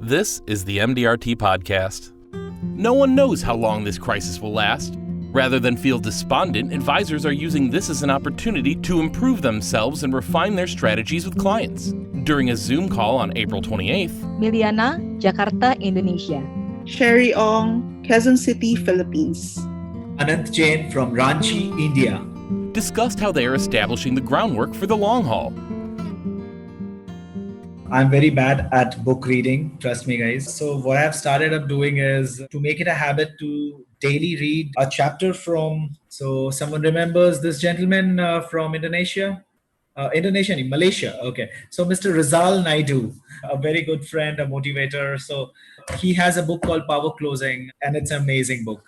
This is the MDRT podcast. No one knows how long this crisis will last. Rather than feel despondent, advisors are using this as an opportunity to improve themselves and refine their strategies with clients. During a Zoom call on April 28th, Miliana, Jakarta, Indonesia. Lee Ong, Quezon City, Philippines. Anant Jain from Ranchi, India. discussed how they are establishing the groundwork for the long haul. I'm very bad at book reading, trust me guys. So what I've started up doing is to make it a habit to daily read a chapter from, so someone remembers this gentleman from Indonesia? Malaysia. Okay. So Mr. Rizal Naidu, a very good friend, a motivator. So he has a book called Power Closing and it's an amazing book.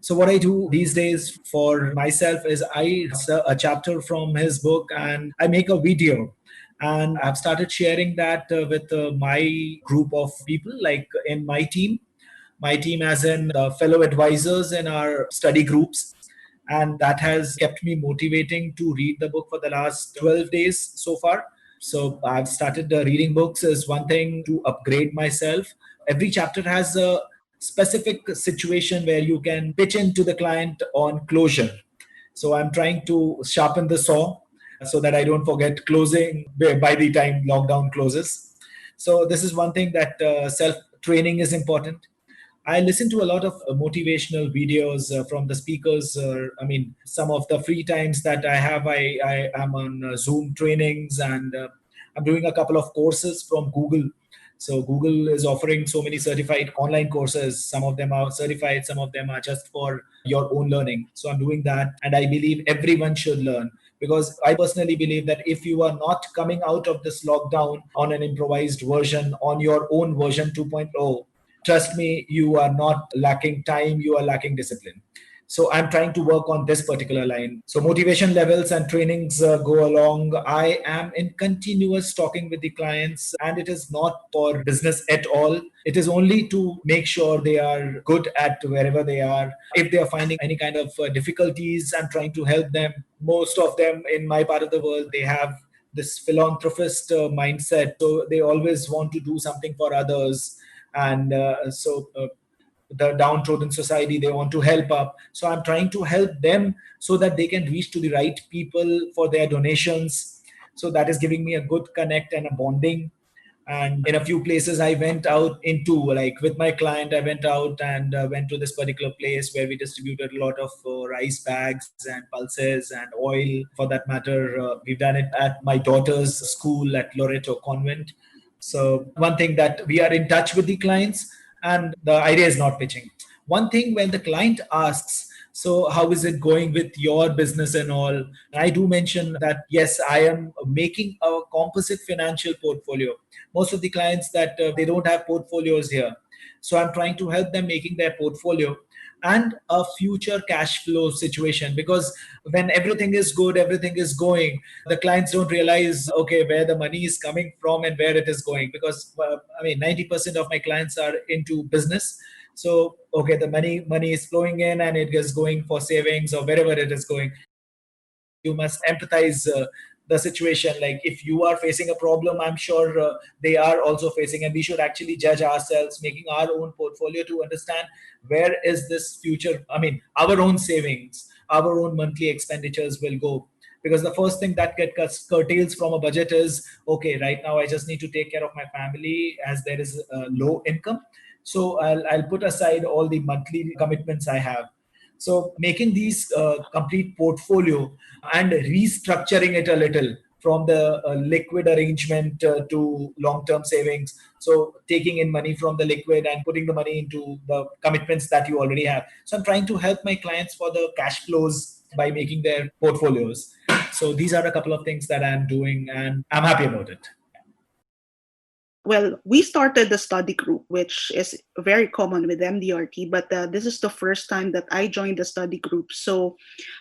So what I do these days for myself is I a chapter from his book and I make a video. And I've started sharing that with my group of people, like in my team as in fellow advisors in our study groups. And that has kept me motivating to read the book for the last 12 days so far. So I've started reading books as one thing to upgrade myself. Every chapter has a specific situation where you can pitch into the client on closure. So I'm trying to sharpen the saw so that I don't forget closing by the time lockdown closes. So this is one thing that self-training is important. I listen to a lot of motivational videos from the speakers. Some of the free times that I have, I am on Zoom trainings and I'm doing a couple of courses from Google. So Google is offering so many certified online courses. Some of them are certified, some of them are just for your own learning. So I'm doing that. And I believe everyone should learn because I personally believe that if you are not coming out of this lockdown on an improvised version, on your own version 2.0, trust me, you are not lacking time, you are lacking discipline. So I'm trying to work on this particular line. So motivation levels and trainings go along. I am in continuous talking with the clients and it is not for business at all. It is only to make sure they are good at wherever they are. If they are finding any kind of difficulties, I'm trying to help them. Most of them in my part of the world, they have this philanthropist mindset. So they always want to do something for others. And the downtrodden society, they want to help up. So I'm trying to help them so that they can reach to the right people for their donations. So that is giving me a good connect and a bonding. And in a few places I went out into, like with my client, I went out and went to this particular place where we distributed a lot of rice bags and pulses and oil. For that matter, we've done it at my daughter's school at Loreto Convent. So one thing that we are in touch with the clients and the idea is not pitching. One thing when the client asks, so how is it going with your business and all? I do mention that, yes, I am making a composite financial portfolio. Most of the clients that they don't have portfolios here. So I'm trying to help them making their portfolio and a future cash flow situation, because when everything is good, everything is going, the clients don't realize, okay, where the money is coming from and where it is going. Because 90% of my clients are into business. So, okay, the money is flowing in and it is going for savings or wherever it is going. You must empathize the situation. Like if you are facing a problem, I'm sure they are also facing, and we should actually judge ourselves, making our own portfolio to understand where is this future. Our own savings, our own monthly expenditures will go. Because the first thing that gets curtails from a budget is, okay, right now I just need to take care of my family as there is low income. So I'll put aside all the monthly commitments I have. So making these complete portfolio and restructuring it a little from the liquid arrangement to long-term savings. So taking in money from the liquid and putting the money into the commitments that you already have. So I'm trying to help my clients for the cash flows by making their portfolios. So these are a couple of things that I'm doing and I'm happy about it. Well, we started the study group, which is very common with MDRT, but this is the first time that I joined the study group. So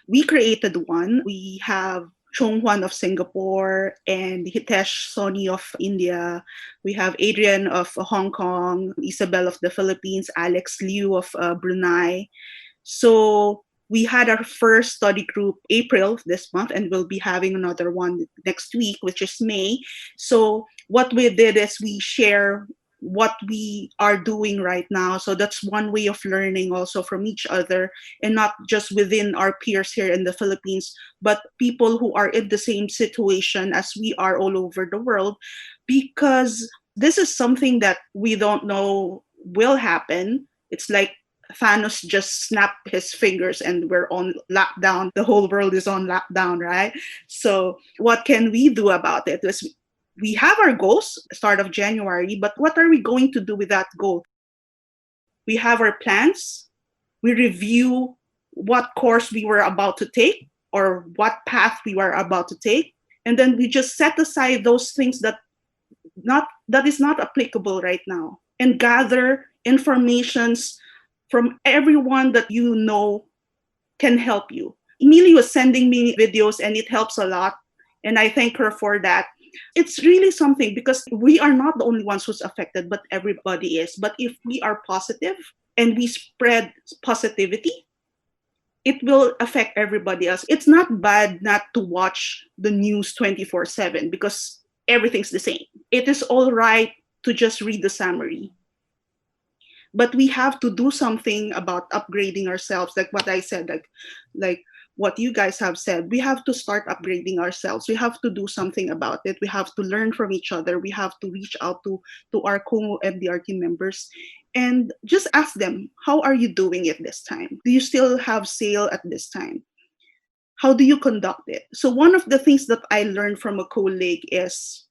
we created one. We have Chong Hwan of Singapore and Hitesh Soni of India. We have Adrian of Hong Kong, Isabel of the Philippines, Alex Liu of Brunei. So we had our first study group April this month, and we'll be having another one next week, which is May. So what we did is we share what we are doing right now. So that's one way of learning also from each other, and not just within our peers here in the Philippines, but people who are in the same situation as we are all over the world, because this is something that we don't know will happen. It's like Thanos just snapped his fingers and we're on lockdown. The whole world is on lockdown, right? So what can we do about it? We have our goals start of January, but what are we going to do with that goal? We have our plans. We review what course we were about to take or what path we were about to take, and then we just set aside those things that is not applicable right now, and gather informations from everyone that you know can help you. Emily was sending me videos and it helps a lot, and I thank her for that. It's really something, because we are not the only ones who's affected, but everybody is. But if we are positive and we spread positivity, it will affect everybody else. It's not bad not to watch the news 24/7 because everything's the same. It is all right to just read the summary. But we have to do something about upgrading ourselves, like what I said, like what you guys have said. We have to start upgrading ourselves. We have to do something about it. We have to learn from each other. We have to reach out to our co-MDRT members and just ask them, how are you doing it this time? Do you still have sale at this time? How do you conduct it? So one of the things that I learned from a colleague is,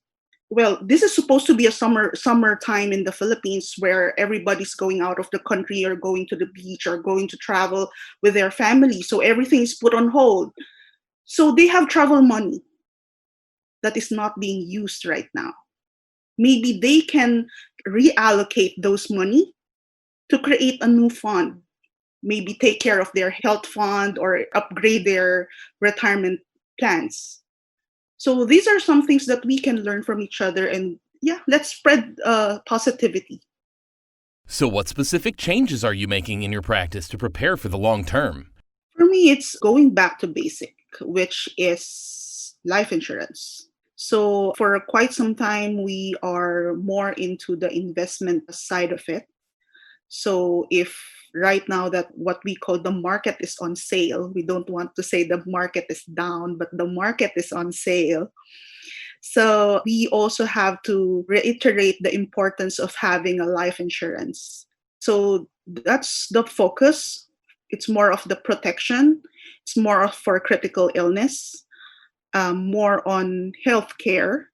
well, this is supposed to be a summer time in the Philippines where everybody's going out of the country or going to the beach or going to travel with their family. So everything is put on hold. So they have travel money that is not being used right now. Maybe they can reallocate those money to create a new fund. Maybe take care of their health fund or upgrade their retirement plans. So these are some things that we can learn from each other, and yeah, let's spread positivity. So, what specific changes are you making in your practice to prepare for the long term? For me, it's going back to basic, which is life insurance. So for quite some time, we are more into the investment side of it. So if right now that what we call the market is on sale, we don't want to say the market is down, but the market is on sale. So we also have to reiterate the importance of having a life insurance. So that's the focus. It's more of the protection. It's more of for critical illness, more on healthcare.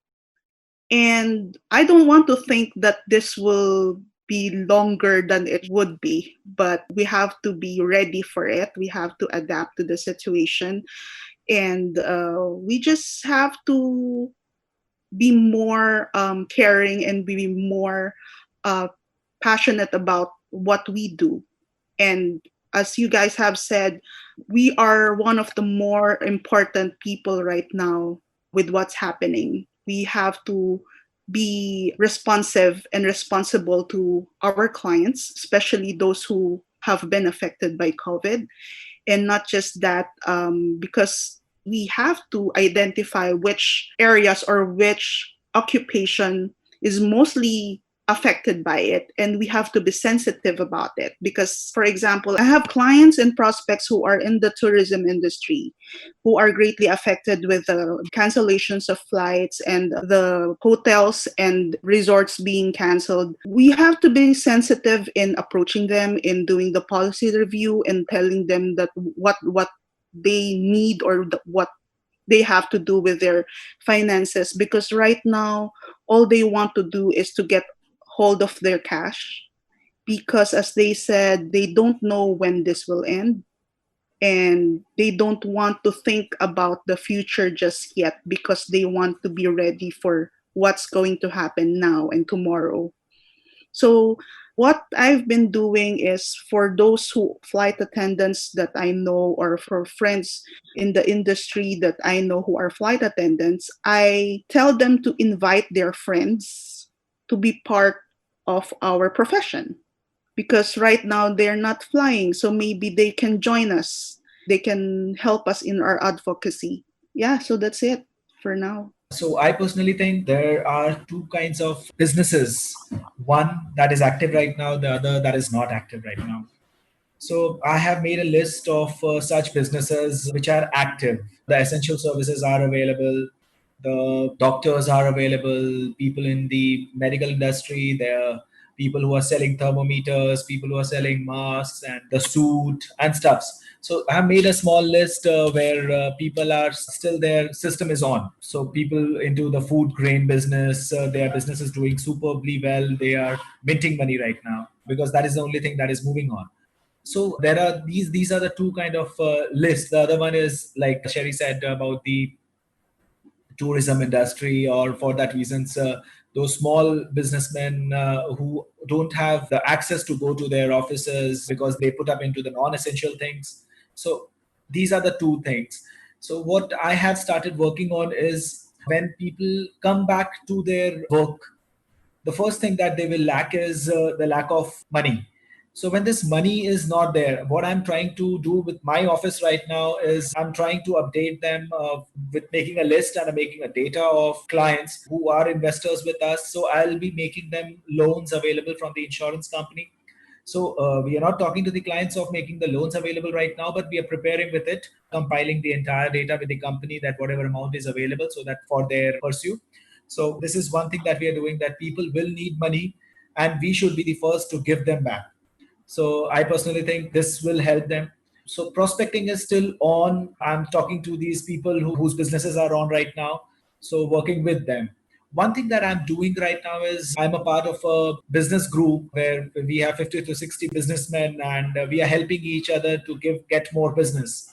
And I don't want to think that this will be longer than it would be, but we have to be ready for it. We have to adapt to the situation. And we just have to be more caring and be more passionate about what we do. And as you guys have said, we are one of the more important people right now with what's happening. We have to be responsive and responsible to our clients, especially those who have been affected by COVID. And not just that, because we have to identify which areas or which occupation is mostly affected by it, and we have to be sensitive about it. Because, for example, I have clients and prospects who are in the tourism industry who are greatly affected with the cancellations of flights and the hotels and resorts being canceled. We have to be sensitive in approaching them, in doing the policy review and telling them that what they need or what they have to do with their finances, because right now all they want to do is to get hold of their cash, because as they said, they don't know when this will end, and they don't want to think about the future just yet because they want to be ready for what's going to happen now and tomorrow. So what I've been doing is, for those who flight attendants that I know, or for friends in the industry that I know who are flight attendants, I tell them to invite their friends to be part of our profession, because right now they're not flying, so maybe they can join us. They can help us in our advocacy. Yeah, so that's it for now. So I personally think there are two kinds of businesses one that is active right now, the other that is not active right now. So I have made a list of such businesses which are active. The essential services are available. The doctors are available. People in the medical industry, there are people who are selling thermometers, people who are selling masks and the suit and stuffs. So I have made a small list where people are still, their system is on. So people into the food grain business, their business is doing superbly well. They are minting money right now because that is the only thing that is moving on. So there are these are the two kind of lists. The other one is like Sherry said about the tourism industry, or for that reasons those small businessmen who don't have the access to go to their offices because they put up into the non-essential things. So these are the two things. So what I have started working on is when people come back to their work, the first thing that they will lack is the lack of money. So when this money is not there, what I'm trying to do with my office right now is I'm trying to update them with making a list and making a data of clients who are investors with us. So I'll be making them loans available from the insurance company. So we are not talking to the clients of making the loans available right now, but we are preparing with it, compiling the entire data with the company that whatever amount is available so that for their pursuit. So this is one thing that we are doing, that people will need money and we should be the first to give them back. So I personally think this will help them. So prospecting is still on. I'm talking to these people whose businesses are on right now. So working with them. One thing that I'm doing right now is I'm a part of a business group where we have 50 to 60 businessmen, and we are helping each other to get more business.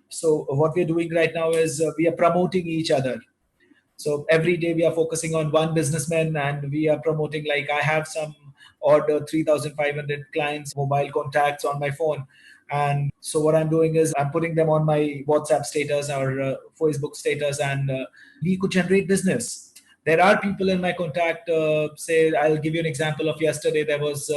So what we're doing right now is we are promoting each other. So every day we are focusing on one businessman and we are promoting, like I have some order 3,500 clients mobile contacts on my phone. And so what I'm doing is I'm putting them on my WhatsApp status or Facebook status, and we could generate business. There are people in my contact, say, I'll give you an example of yesterday. There was,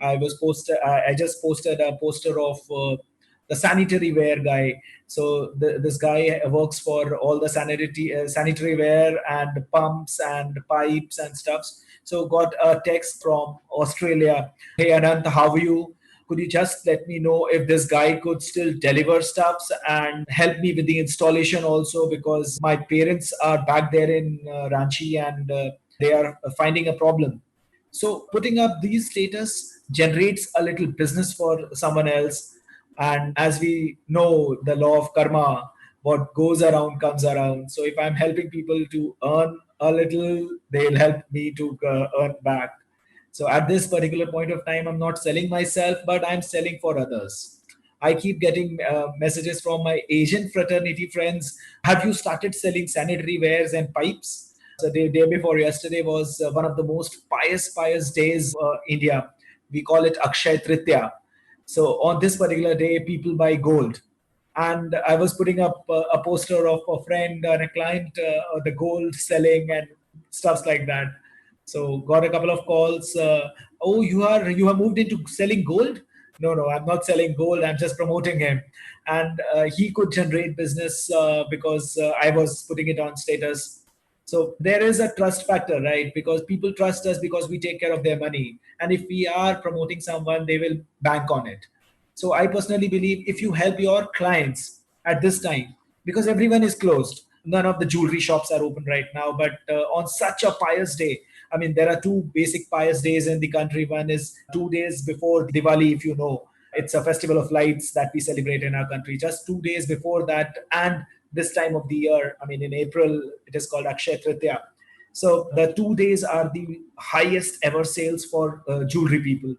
I just posted a poster of the sanitary ware guy. So this guy works for all the sanitary ware and pumps and pipes and stuffs. So got a text from Australia. Hey Anant, how are you? Could you just let me know if this guy could still deliver stuffs and help me with the installation also, because my parents are back there in Ranchi, and they are finding a problem. So putting up these status generates a little business for someone else. And as we know, the law of karma, what goes around comes around. So if I'm helping people to earn a little, they'll help me to earn back. So at this particular point of time, I'm not selling myself, but I'm selling for others. I keep getting messages from my Asian fraternity friends. Have you started selling sanitary wares and pipes? So the day before yesterday was one of the most pious days India. We call it Akshay Tritiya. So on this particular day, people buy gold. And I was putting up a poster of a friend and a client, the gold selling and stuff like that. So got a couple of calls. Oh, you have moved into selling gold? No, I'm not selling gold. I'm just promoting him, and he could generate business because I was putting it on status. So there is a trust factor, right? Because people trust us because we take care of their money, and if we are promoting someone, they will bank on it. So I personally believe if you help your clients at this time, because everyone is closed, none of the jewelry shops are open right now, but on such a pious day, I mean, there are two basic pious days in the country. One is 2 days before Diwali, if you know. It's a festival of lights that we celebrate in our country. Just 2 days before that, and this time of the year, I mean, in April, it is called Akshay Tritiya. So the 2 days are the highest ever sales for jewelry people.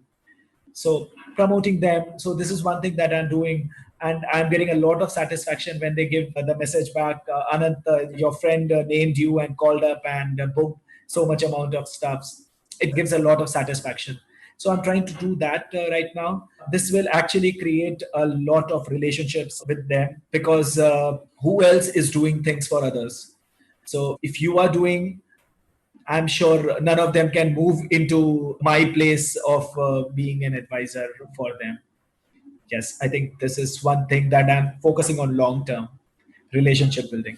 So promoting them. So this is one thing that I'm doing, and I'm getting a lot of satisfaction when they give the message back. Anant, your friend named you and called up and booked so much amount of stuffs. It gives a lot of satisfaction. So I'm trying to do that right now. This will actually create a lot of relationships with them, because who else is doing things for others? So if you are doing, I'm sure none of them can move into my place of being an advisor for them. Yes, I think this is one thing that I'm focusing on long term relationship building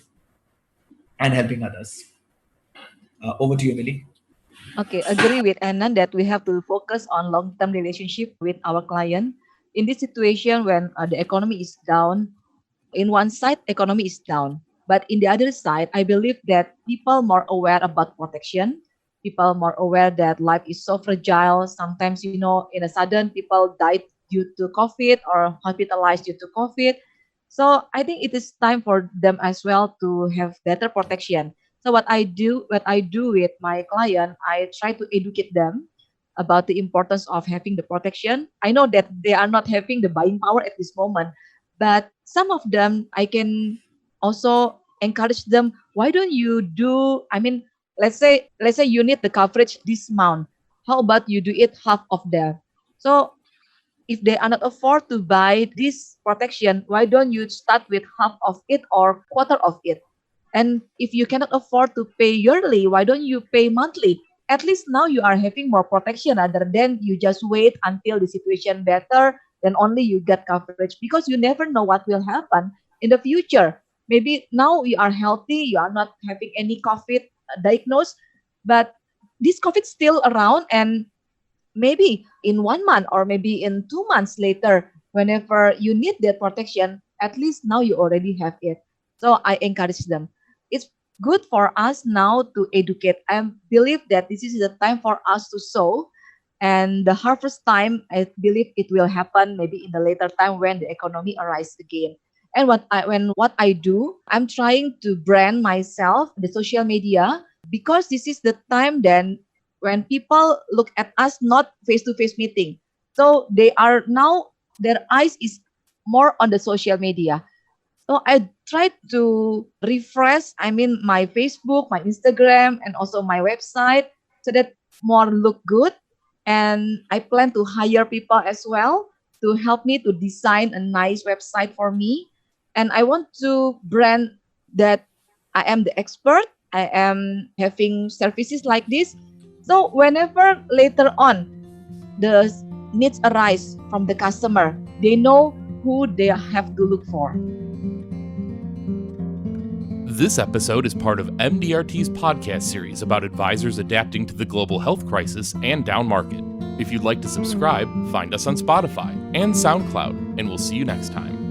and helping others. Over to you, Millie. Okay, agree with Anand that we have to focus on long-term relationship with our client. In this situation, when the economy is down, in one side, economy is down, but in the other side, I believe that people more aware about protection. People more aware that life is so fragile. Sometimes, in a sudden, people died due to COVID or hospitalized due to COVID. So I think it is time for them as well to have better protection. So what I do with my client, I try to educate them about the importance of having the protection. I know that they are not having the buying power at this moment, but some of them I can also encourage them. Why don't you do? I mean, let's say you need the coverage this month. How about you do it half of that? So if they cannot afford to buy this protection, why don't you start with half of it or quarter of it? And if you cannot afford to pay yearly, why don't you pay monthly? At least now you are having more protection rather than you just wait until the situation better, then only you get coverage because you never know what will happen in the future. Maybe now you are healthy, you are not having any COVID diagnosed, but this COVID still around and maybe in 1 month or maybe in 2 months later, whenever you need that protection, at least now you already have it. So I encourage them. It's good for us now to educate. I believe that this is the time for us to sow. And the harvest time, I believe it will happen maybe in the later time when the economy arises again. And what I do, I'm trying to brand myself, the social media, because this is the time then when people look at us not face to face meeting. So they are now their eyes is more on the social media. So I try to refresh, I mean, my Facebook, my Instagram, and also my website so that more look good. And I plan to hire people as well to help me to design a nice website for me. And I want to brand that I am the expert. I am having services like this. So whenever later on the needs arise from the customer, they know who they have to look for. This episode is part of MDRT's podcast series about advisors adapting to the global health crisis and down market. If you'd like to subscribe, find us on Spotify and SoundCloud, and we'll see you next time.